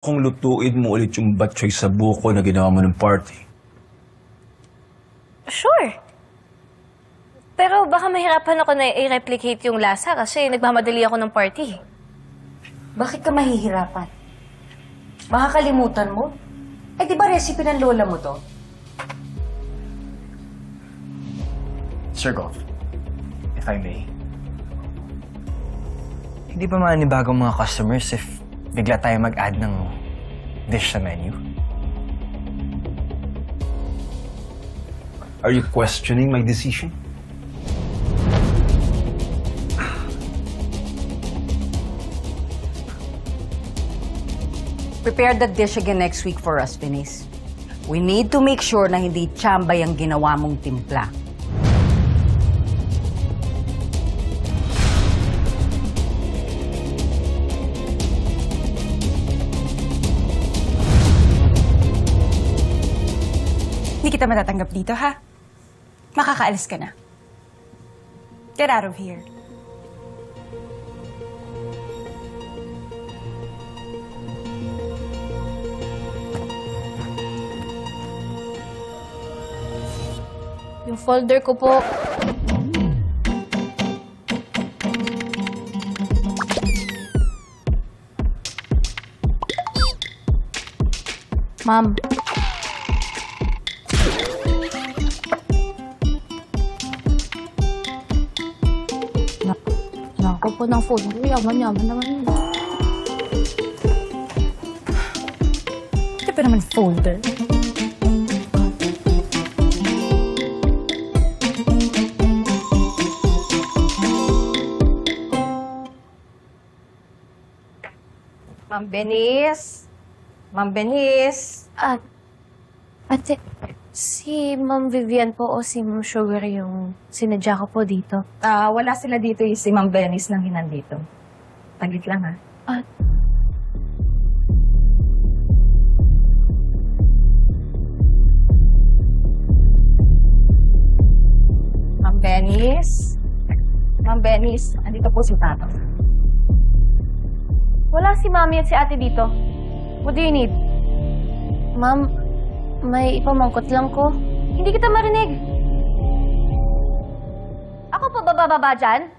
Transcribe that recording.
Kung lutuin mo ulit yung batchoy sa buko na ginawa mo ng party. Sure. Pero baka mahirapan ako na i-replicate yung lasa kasi nagmamadali ako ng party. Bakit ka mahihirapan? Makakalimutan mo? Eh, di ba recipe ng lola mo to? Sir Goff, if I may. Hindi ba manibagong mga customers if bigla tayo mag-add ng dish sa menu? Are you questioning my decision? Prepare that dish again next week for us, Venice. We need to make sure na hindi tsamba yung ginawa mong timpla. Hindi kita matatanggap dito, ha? Makakaalis ka na. Get out of here. Yung folder ko po. Ma'am. Nako po ng folder. Yaman naman yun. Ito pa naman folder. Ma'am Venice? Ma'am Venice? Ate, si Ma'am Vivian po o si Ma'am Sugar yung sinadya ko po dito? Wala sila dito si Ma'am Venice lang hinandito. Taglit lang, ha? Ma'am Venice? Ma'am Venice, andito po si Tata. Wala si Mami at si Ate dito. What do you need? Ma'am, may ipamangkot lang ko. Hindi kita marinig. Ako pa bababa dyan?